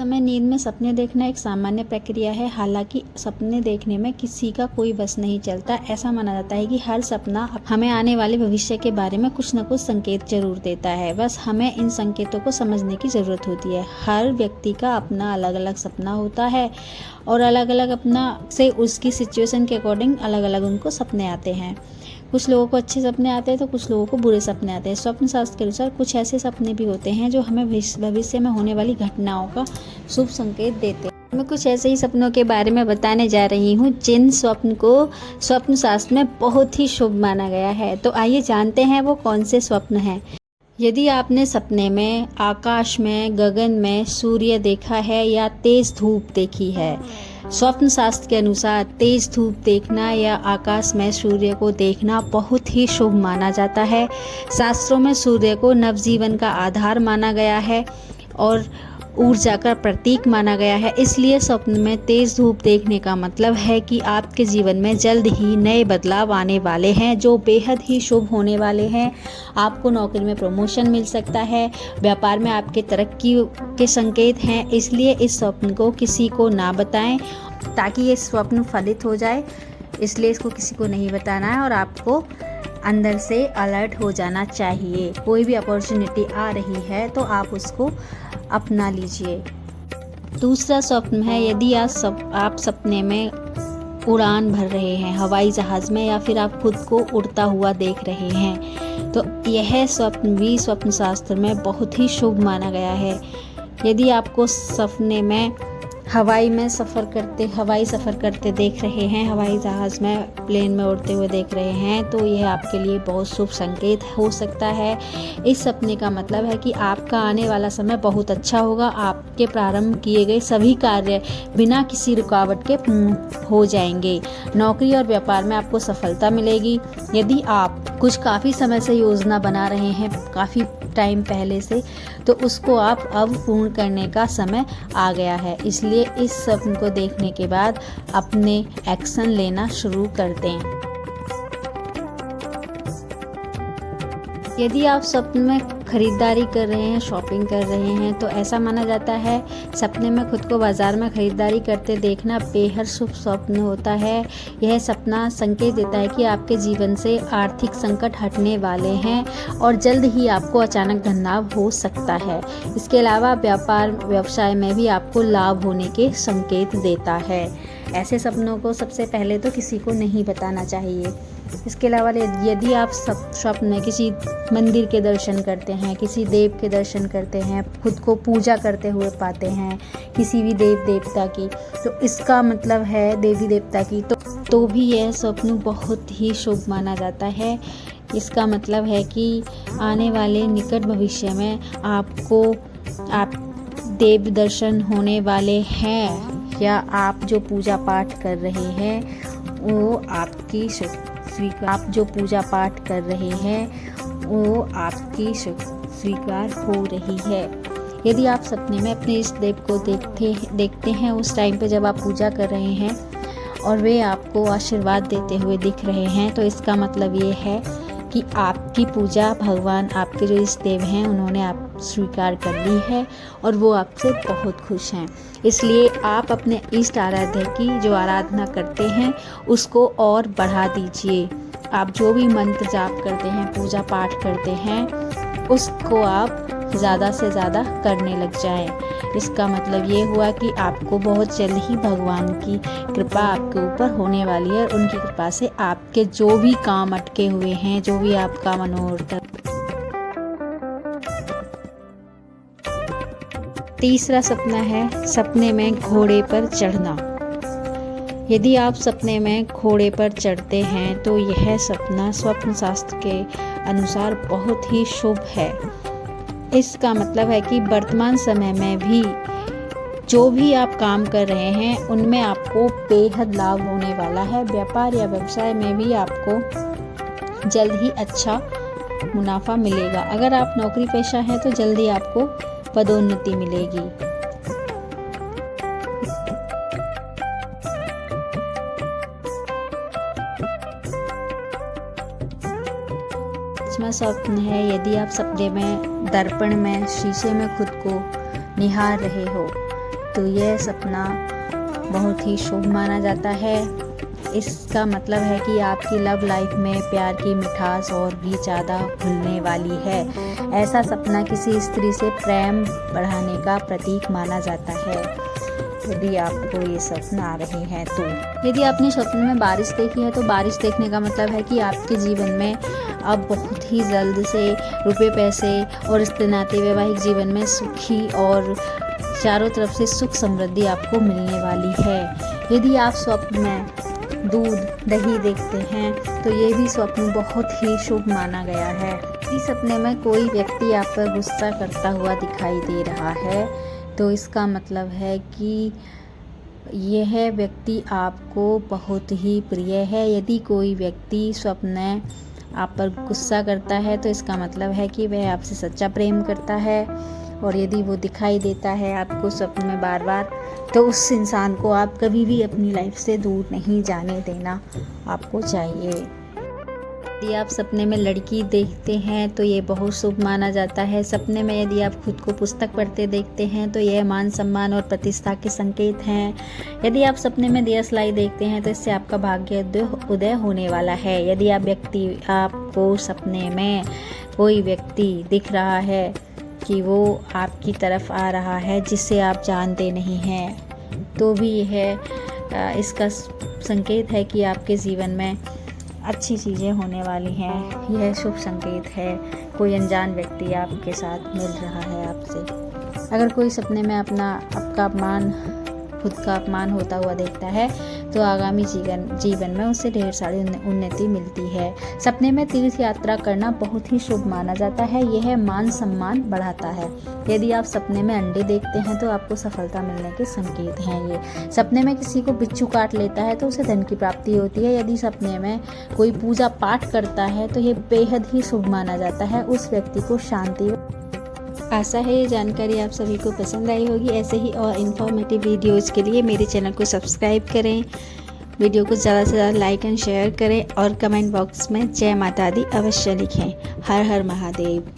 समय नींद में सपने देखना एक सामान्य प्रक्रिया है। हालांकि सपने देखने में किसी का कोई बस नहीं चलता। ऐसा माना जाता है कि हर सपना हमें आने वाले भविष्य के बारे में कुछ न कुछ संकेत जरूर देता है। बस हमें इन संकेतों को समझने की ज़रूरत होती है। हर व्यक्ति का अपना अलग अलग सपना होता है और अलग अलग अपना से उसकी सिचुएशन के अकॉर्डिंग अलग अलग उनको सपने आते हैं। कुछ लोगों को अच्छे सपने आते हैं तो कुछ लोगों को बुरे सपने आते हैं। स्वप्न शास्त्र के अनुसार कुछ ऐसे सपने भी होते हैं जो हमें भविष्य में होने वाली घटनाओं का शुभ संकेत देते हैं। मैं कुछ ऐसे ही सपनों के बारे में बताने जा रही हूँ जिन स्वप्न को स्वप्न शास्त्र में बहुत ही शुभ माना गया है। तो आइए जानते हैं वो कौन से स्वप्न हैं। यदि आपने सपने में आकाश में, गगन में सूर्य देखा है या तेज धूप देखी है, स्वप्न शास्त्र के अनुसार तेज धूप देखना या आकाश में सूर्य को देखना बहुत ही शुभ माना जाता है। शास्त्रों में सूर्य को नवजीवन का आधार माना गया है और ऊर्जा का प्रतीक माना गया है। इसलिए स्वप्न में तेज धूप देखने का मतलब है कि आपके जीवन में जल्द ही नए बदलाव आने वाले हैं जो बेहद ही शुभ होने वाले हैं। आपको नौकरी में प्रमोशन मिल सकता है, व्यापार में आपके तरक्की के संकेत हैं। इसलिए इस स्वप्न को किसी को ना बताएं ताकि ये स्वप्न फलित हो जाए। इसलिए इसको किसी को नहीं बताना है और आपको अंदर से अलर्ट हो जाना चाहिए। कोई भी अपॉर्चुनिटी आ रही है तो आप उसको अपना लीजिए। दूसरा स्वप्न है यदि आप सपने में उड़ान भर रहे हैं हवाई जहाज में या फिर आप खुद को उड़ता हुआ देख रहे हैं तो यह स्वप्न भी स्वप्न शास्त्र में बहुत ही शुभ माना गया है। यदि आपको सपने में हवाई सफ़र करते देख रहे हैं, हवाई जहाज़ में, प्लेन में उड़ते हुए देख रहे हैं तो यह आपके लिए बहुत शुभ संकेत हो सकता है। इस सपने का मतलब है कि आपका आने वाला समय बहुत अच्छा होगा। आपके प्रारंभ किए गए सभी कार्य बिना किसी रुकावट के पूर्ण हो जाएंगे। नौकरी और व्यापार में आपको सफलता मिलेगी। यदि आप कुछ काफ़ी समय से योजना बना रहे हैं, काफ़ी टाइम पहले से, तो उसको आप अब पूर्ण करने का समय आ गया है। इसलिए इस स्वप्न को देखने के बाद अपने एक्शन लेना शुरू कर दें। यदि आप स्वप्न में खरीदारी कर रहे हैं, शॉपिंग कर रहे हैं तो ऐसा माना जाता है सपने में खुद को बाजार में खरीदारी करते देखना बेहद शुभ स्वप्न होता है। यह सपना संकेत देता है कि आपके जीवन से आर्थिक संकट हटने वाले हैं और जल्द ही आपको अचानक धन लाभ हो सकता है। इसके अलावा व्यापार व्यवसाय में भी आपको लाभ होने के संकेत देता है। ऐसे सपनों को सबसे पहले तो किसी को नहीं बताना चाहिए। इसके अलावा यदि आप स्वप्न में किसी मंदिर के दर्शन करते हैं, किसी देव के दर्शन करते हैं, खुद को पूजा करते हुए पाते हैं किसी भी देव देवता की, तो इसका मतलब है देवी देवता की, तो भी यह स्वप्न बहुत ही शुभ माना जाता है। इसका मतलब है कि आने वाले निकट भविष्य में आप देव दर्शन होने वाले हैं या आप जो पूजा पाठ कर रहे हैं वो आपकी स्वीकार हो रही है। यदि आप सपने में अपने इष्ट देव को देखते हैं उस टाइम पे जब आप पूजा कर रहे हैं और वे आपको आशीर्वाद देते हुए दिख रहे हैं तो इसका मतलब ये है कि आपकी पूजा भगवान, आपके जो इष्ट देव हैं, उन्होंने आप स्वीकार कर ली है और वो आपसे बहुत खुश हैं। इसलिए आप अपने इष्ट आराध्य की जो आराधना करते हैं उसको और बढ़ा दीजिए। आप जो भी मंत्र जाप करते हैं, पूजा पाठ करते हैं, उसको आप ज़्यादा से ज़्यादा करने लग जाएं। इसका मतलब ये हुआ कि आपको बहुत जल्द ही भगवान की कृपा आपके ऊपर होने वाली है और उनकी कृपा से आपके जो भी काम अटके हुए हैं, जो भी आपका मनोरथ। तीसरा सपना है सपने में घोड़े पर चढ़ना। यदि आप सपने में घोड़े पर चढ़ते हैं तो यह सपना स्वप्न शास्त्र के अनुसार बहुत ही शुभ है। इसका मतलब है कि वर्तमान समय में भी जो भी आप काम कर रहे हैं उनमें आपको बेहद लाभ होने वाला है। व्यापार या व्यवसाय में भी आपको जल्द ही अच्छा मुनाफा मिलेगा। अगर आप नौकरी पेशा हैं तो जल्दी आपको पदोन्नति मिलेगी। पांचवा स्वप्न है यदि आप सपने में दर्पण में, शीशे में खुद को निहार रहे हो तो यह सपना बहुत ही शुभ माना जाता है। इसका मतलब है कि आपकी लव लाइफ में प्यार की मिठास और भी ज़्यादा घुलने वाली है। ऐसा सपना किसी स्त्री से प्रेम बढ़ाने का प्रतीक माना जाता है। यदि आपको ये सपन आ रहे हैं तो यदि आपने स्वप्न में बारिश देखी है तो बारिश देखने का मतलब है कि आपके जीवन में अब बहुत ही जल्द से रुपए पैसे और रिश्ते नाते वैवाहिक जीवन में सुखी और चारों तरफ से सुख समृद्धि आपको मिलने वाली है। यदि आप स्वप्न में दूध दही देखते हैं तो ये भी स्वप्न बहुत ही शुभ माना गया है। इस सपने में कोई व्यक्ति आप पर गुस्सा करता हुआ दिखाई दे रहा है तो इसका मतलब है कि यह व्यक्ति आपको बहुत ही प्रिय है। यदि कोई व्यक्ति स्वप्न में आप पर गुस्सा करता है तो इसका मतलब है कि वह आपसे सच्चा प्रेम करता है। और यदि वो दिखाई देता है आपको स्वप्न में बार बार तो उस इंसान को आप कभी भी अपनी लाइफ से दूर नहीं जाने देना आपको चाहिए। यदि आप सपने में लड़की देखते हैं तो ये बहुत शुभ माना जाता है। सपने में यदि आप खुद को पुस्तक पढ़ते देखते हैं तो यह मान सम्मान और प्रतिष्ठा के संकेत हैं। यदि आप सपने में दियसलाई देखते हैं तो इससे आपका भाग्य उदय होने वाला है। यदि आपको सपने में कोई व्यक्ति दिख रहा है कि वो आपकी तरफ आ रहा है जिसे आप जानते नहीं हैं तो भी यह इसका संकेत है कि आपके जीवन में अच्छी चीज़ें होने वाली हैं। यह शुभ संकेत है। कोई अनजान व्यक्ति आपके साथ मिल रहा है आपसे। अगर कोई सपने में खुद का अपमान होता हुआ देखता है तो आगामी जीवन में उसे ढेर सारी उन्नति मिलती है। सपने में तीर्थ यात्रा करना बहुत ही शुभ माना जाता है। यह मान सम्मान बढ़ाता है। यदि आप सपने में अंडे देखते हैं तो आपको सफलता मिलने के संकेत हैं। ये सपने में किसी को बिच्छू काट लेता है तो उसे धन की प्राप्ति होती है। यदि सपने में कोई पूजा पाठ करता है तो ये बेहद ही शुभ माना जाता है। उस व्यक्ति को शांति। आशा है ये जानकारी आप सभी को पसंद आई होगी। ऐसे ही और इन्फॉर्मेटिव वीडियोज़ के लिए मेरे चैनल को सब्सक्राइब करें, वीडियो को ज़्यादा से ज़्यादा लाइक एंड शेयर करें और कमेंट बॉक्स में जय माता दी अवश्य लिखें। हर हर महादेव।